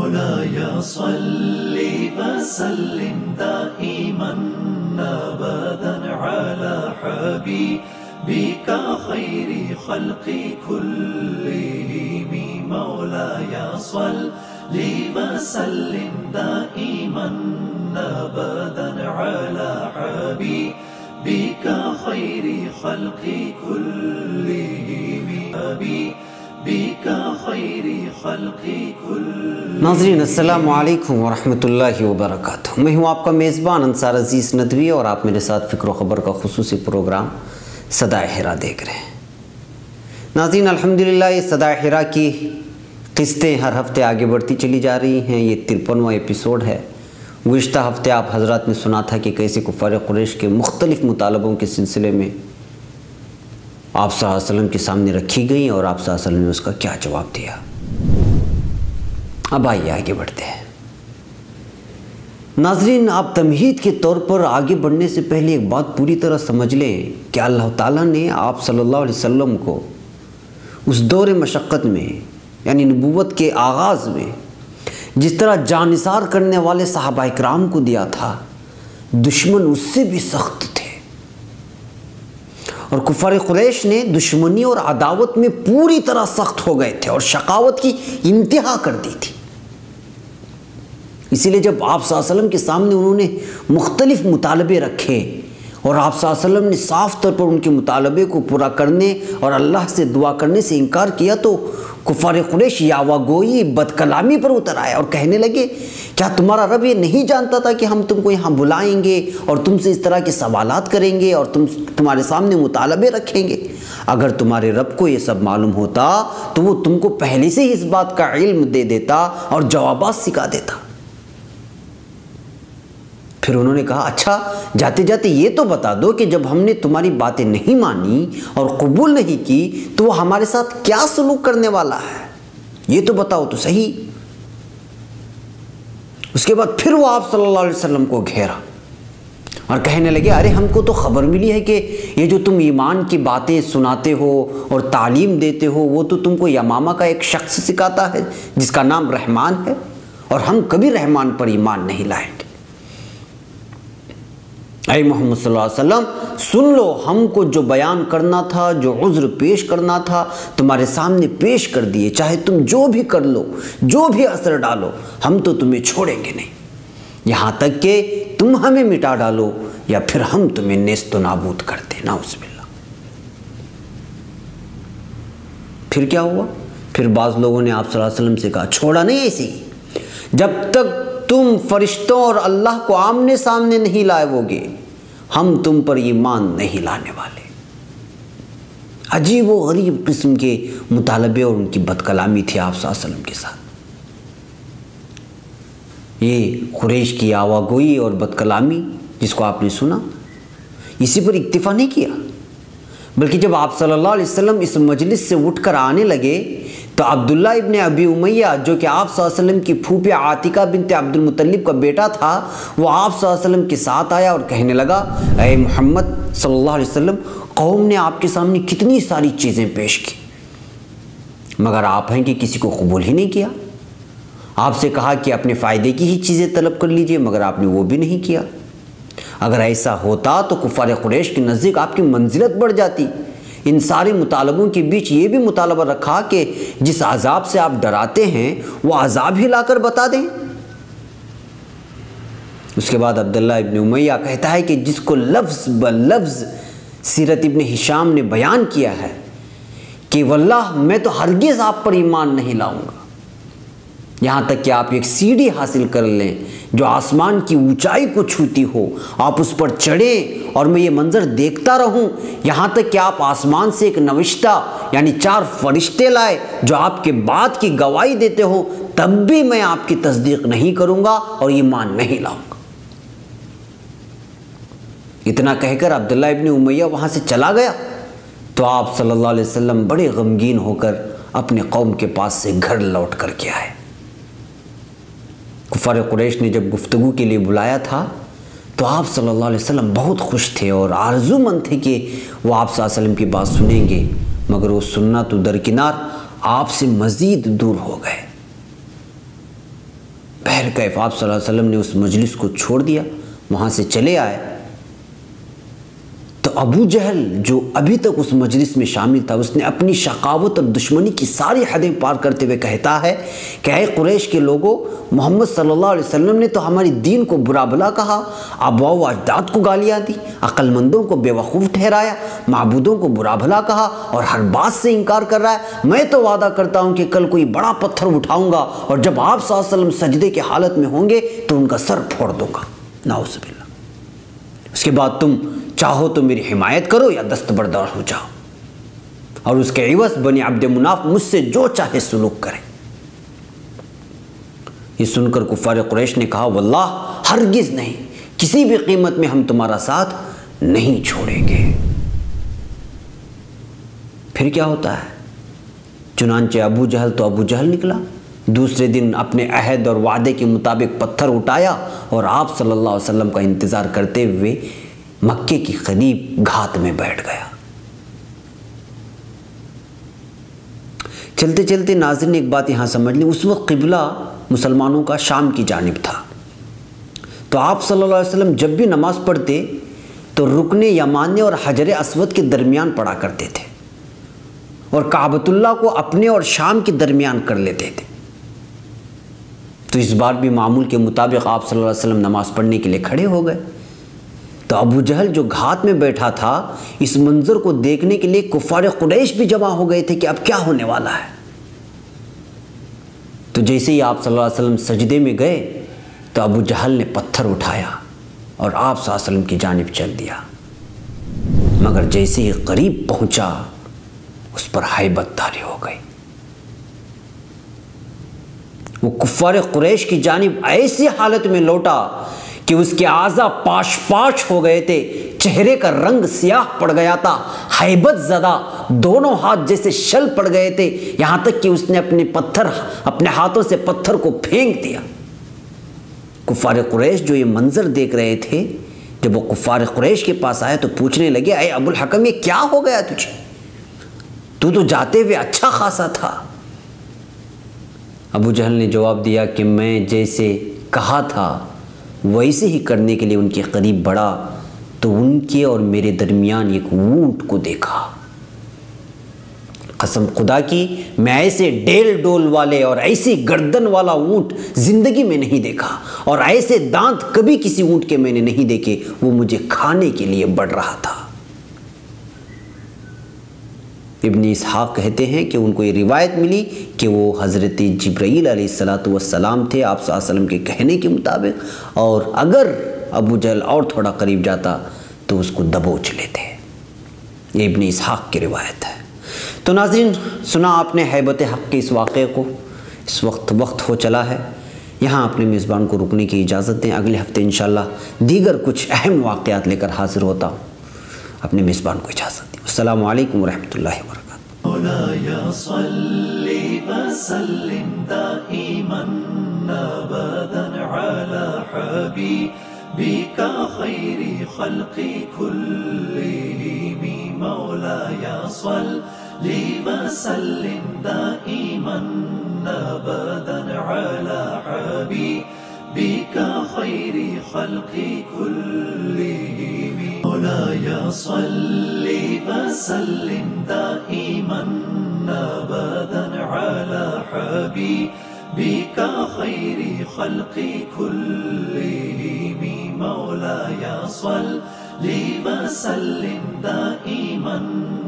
مولاي صل وسلم دائما أبدا على حبيبك خير خلق كلهم مولاي صل وسلم دائما أبدا على حبيبك خير خلق كلهم حبيبك خير خلق كلهم. ناظرین السلام علیکم ورحمۃ اللہ وبرکاتہ. میں ہوں آپ کا میزبان انصار عزیز ندوی اور آپ میرے ساتھ فکر و خبر کا خصوصی پروگرام صدائے حرا دیکھ رہے ہیں. ناظرین الحمدللہ یہ صدائے حرا کی قسطیں ہر ہفتے آگے بڑھتی چلی جا رہی ہیں. یہ 53واں ایپیسوڈ ہے. گزشتہ ہفتے آپ حضرات نے سنا تھا کہ کیسے کفار قریش کے مختلف مطالبوں کے سلسلے میں آپ صلی اللہ علیہ وسلم کے سامنے رکھی گئیں اور آپ صلی اللہ علیہ وسلم نے اس کا کیا جواب دیا. اب آئیے آگے بڑھتے ہیں. ناظرین آپ تمہید کے طور پر آگے بڑھنے سے پہلے ایک بات پوری طرح سمجھ لیں کہ اللہ تعالیٰ نے آپ صلی اللہ علیہ وسلم کو اس دور مشقت میں یعنی نبوت کے آغاز میں جس طرح جانثار کرنے والے صحابہ اکرام کو دیا تھا، دشمن اس سے بھی سخت تھے اور کفار قریش نے دشمنی اور عداوت میں پوری طرح سخت ہو گئے تھے اور شقاوت کی انتہا کر دی تھی. اسی لیے جب آپ صلی اللہ علیہ وسلم کے سامنے انہوں نے مختلف مطالبے رکھے اور آپ صلی اللہ علیہ وسلم نے صاف طور پر ان کے مطالبے کو پورا کرنے اور اللہ سے دعا کرنے سے انکار کیا تو کفار قریش یاوہ گوئی بد کلامی پر اتر آئے اور کہنے لگے کیا تمہارا رب یہ نہیں جانتا تھا کہ ہم تم کو یہاں بلائیں گے اور تم سے اس طرح کے سوالات کریں گے اور تمہارے سامنے مطالبے رکھیں گے؟ اگر تمہارے رب کو یہ سب معلوم ہوتا تو وہ تم کو پہلے سے ہی اس بات کا علم دے دیتا اور جوابات سکھا دیتا. پھر انہوں نے کہا اچھا جاتے جاتے یہ تو بتا دو کہ جب ہم نے تمہاری باتیں نہیں مانی اور قبول نہیں کی تو وہ ہمارے ساتھ کیا سلوک کرنے والا ہے، یہ تو بتاؤ تو صحیح. اس کے بعد پھر وہ آپ صلی اللہ علیہ وسلم کو گھیرا اور کہنے لگے ارے ہم کو تو خبر ملی ہے کہ یہ جو تم ایمان کی باتیں سناتے ہو اور تعلیم دیتے ہو وہ تو تم کو یمامہ کا ایک شخص سکھاتا ہے جس کا نام رحمان ہے اور ہم کبھی رحمان پر ایمان نہیں لائیں گے. اے محمد صلی اللہ علیہ وسلم سن لو، ہم کو جو بیان کرنا تھا، جو عذر پیش کرنا تھا تمہارے سامنے پیش کر دیے. چاہے تم جو بھی کر لو، جو بھی اثر ڈالو، ہم تو تمہیں چھوڑیں گے نہیں یہاں تک کہ تم ہمیں مٹا ڈالو یا پھر ہم تمہیں نیست و نابود کر دیں. نعوذ باللہ. پھر کیا ہوا؟ پھر بعض لوگوں نے آپ صلی اللہ علیہ وسلم سے کہا چھوڑا نہیں ایسی جب تک تم فرشتوں اور اللہ کو آمنے سامنے نہیں لائے ہوگے ہم تم پر ایمان نہیں لانے والے. عجیب و غریب قسم کے مطالبے اور ان کی بد کلامی تھی آپ صلی اللہ علیہ وسلم کے ساتھ. یہ قریش کی یاوہ گوئی اور بد کلامی جس کو آپ نے سنا، اسی پر اکتفا نہیں کیا بلکہ جب آپ صلی اللہ علیہ وسلم اس مجلس سے اٹھ کر آنے لگے تو عبداللہ ابن ابی امیہ جو کہ آپ صلی اللہ علیہ وسلم کی پھوپھی عاتکہ بنت عبد المطلب کا بیٹا تھا، وہ آپ صلی اللہ علیہ وسلم کے ساتھ آیا اور کہنے لگا اے محمد صلی اللہ علیہ وسلم قوم نے آپ کے سامنے کتنی ساری چیزیں پیش کی مگر آپ ہیں کہ کسی کو قبول ہی نہیں کیا. آپ سے کہا کہ اپنے فائدے کی ہی چیزیں طلب کر لیجئے مگر آپ نے وہ بھی نہیں کیا. اگر ایسا ہوتا تو کفار قریش کے نزدیک آپ کی منزلت بڑھ جاتی. ان سارے مطالبوں کے بیچ یہ بھی مطالبہ رکھا کہ جس عذاب سے آپ ڈراتے ہیں وہ عذاب ہی لا کر بتا دیں. اس کے بعد عبداللہ ابن امیہ کہتا ہے کہ جس کو لفظ بلفظ سیرت ابن ہشام نے بیان کیا ہے کہ واللہ میں تو ہرگز آپ پر ایمان نہیں لاؤں گا یہاں تک کہ آپ ایک سیڑھی حاصل کر لیں جو آسمان کی اونچائی کو چھوتی ہو، آپ اس پر چڑھیں اور میں یہ منظر دیکھتا رہوں یہاں تک کہ آپ آسمان سے ایک نوشتہ یعنی 4 فرشتے لائے جو آپ کے بات کی گواہی دیتے ہو، تب بھی میں آپ کی تصدیق نہیں کروں گا اور ایمان نہیں لاؤں گا. اتنا کہہ کر عبداللہ ابن امیہ وہاں سے چلا گیا تو آپ صلی اللہ علیہ وسلم بڑے غمگین ہو کر اپنے قوم کے پاس سے گھر لوٹ کر کے آئے. کفار قریش نے جب گفتگو کے لیے بلایا تھا تو آپ صلی اللہ علیہ وسلم بہت خوش تھے اور آرزو مند تھے کہ وہ آپ صلی اللہ علیہ وسلم کی بات سنیں گے مگر وہ سننا تو درکنار آپ سے مزید دور ہو گئے. بہر کیف آپ صلی اللہ علیہ وسلم نے اس مجلس کو چھوڑ دیا، وہاں سے چلے آئے۔ تو ابو جہل جو ابھی تک اس مجلس میں شامل تھا، اس نے اپنی شقاوت اور دشمنی کی ساری حدیں پار کرتے ہوئے کہتا ہے کہ اے قریش کے لوگوں، محمد صلی اللہ علیہ وسلم نے تو ہماری دین کو برا بھلا کہا، آباء و اجداد کو گالیاں دی، عقل مندوں کو بے وقوف ٹھہرایا، معبودوں کو برا بھلا کہا اور ہر بات سے انکار کر رہا ہے۔ میں تو وعدہ کرتا ہوں کہ کل کوئی بڑا پتھر اٹھاؤں گا اور جب آپ صلی اللہ علیہ وسلم سجدے کی حالت میں ہوں گے تو ان کا سر پھوڑ دوں گا، نعوذ باللہ۔ اس کے بعد تم چاہو تو میری حمایت کرو یا دستبردار ہو جاؤ، اور اس کے عوض بنی عبد مناف مجھ سے جو چاہے سلوک کرے۔ یہ سن کر کفار قریش نے کہا واللہ ہرگز نہیں، کسی بھی قیمت میں ہم تمہارا ساتھ نہیں چھوڑیں گے۔ پھر کیا ہوتا ہے؟ چنانچہ ابو جہل تو ابو جہل نکلا، دوسرے دن اپنے عہد اور وعدے کے مطابق پتھر اٹھایا اور آپ صلی اللہ علیہ وسلم کا انتظار کرتے ہوئے مکے کی قریب گھات میں بیٹھ گیا۔ چلتے چلتے ناظرین ایک بات یہاں سمجھ لیں، اس وقت قبلہ مسلمانوں کا شام کی جانب تھا، تو آپ صلی اللہ علیہ وسلم جب بھی نماز پڑھتے تو رکن یمانی اور حجر اسود کے درمیان پڑھا کرتے تھے اور کعبۃ اللہ کو اپنے اور شام کے درمیان کر لیتے تھے۔ تو اس بار بھی معمول کے مطابق آپ صلی اللہ علیہ وسلم نماز پڑھنے کے لیے کھڑے ہو گئے، تو ابو جہل جو گھات میں بیٹھا تھا اس منظر کو دیکھنے کے لیے کفار قریش بھی جمع ہو گئے تھے کہ اب کیا ہونے والا ہے۔ تو جیسے ہی آپ صلی اللہ علیہ وسلم سجدے میں گئے تو ابو جہل نے پتھر اٹھایا اور آپ صلی اللہ علیہ وسلم کی جانب چل دیا، مگر جیسے ہی قریب پہنچا اس پر ہیبت طاری ہو گئی۔ وہ کفار قریش کی جانب ایسی حالت میں لوٹا کہ اس کے اعضاء پاش پاش ہو گئے تھے، چہرے کا رنگ سیاہ پڑ گیا تھا، ہیبت زدہ دونوں ہاتھ جیسے شل پڑ گئے تھے، یہاں تک کہ اس نے اپنے ہاتھوں سے پتھر کو پھینک دیا۔ کفار قریش جو یہ منظر دیکھ رہے تھے، جب وہ کفار قریش کے پاس آئے تو پوچھنے لگے اے ابو الحکم یہ کیا ہو گیا تجھے؟ تو جاتے ہوئے اچھا خاصا تھا۔ ابو جہل نے جواب دیا کہ میں جیسے کہا تھا ویسے ہی کرنے کے لیے ان کے قریب بڑھا تو ان کے اور میرے درمیان ایک اونٹ کو دیکھا۔ قسم خدا کی میں ایسے ڈیل ڈول والے اور ایسی گردن والا اونٹ زندگی میں نہیں دیکھا، اور ایسے دانت کبھی کسی اونٹ کے میں نے نہیں دیکھے، وہ مجھے کھانے کے لیے بڑھ رہا تھا۔ ابن اسحاق کہتے ہیں کہ ان کو یہ روایت ملی کہ وہ حضرت جبرائیل علیہ السلام تھے آپ صلی اللہ علیہ وسلم کے کہنے کے مطابق، اور اگر ابو جہل اور تھوڑا قریب جاتا تو اس کو دبوچ لیتے۔ یہ ابن اسحاق کی روایت ہے۔ تو ناظرین سنا آپ نے ہیبت حق کے اس واقعے کو، اس وقت ہو چلا ہے، یہاں اپنے میزبان کو رکنے کی اجازت دیں، اگلے ہفتے انشاءاللہ دیگر کچھ اہم واقعات لے کر حاضر ہوتا ہوں، اپنے میزبان کو اجازت دیں۔ السلام علیکم ورحمۃ اللہ وبرکاتہ۔ مولاي صل وسلم دائما ابدا على حبيبك خير خلق كلهم مولاي صل وسلم دائما ابدا على حبيبك خير خلق كلهم مولاي صل وسلم دائما ابدا على حبيبك خير خلق كلهم مولاي صل وسلم دائما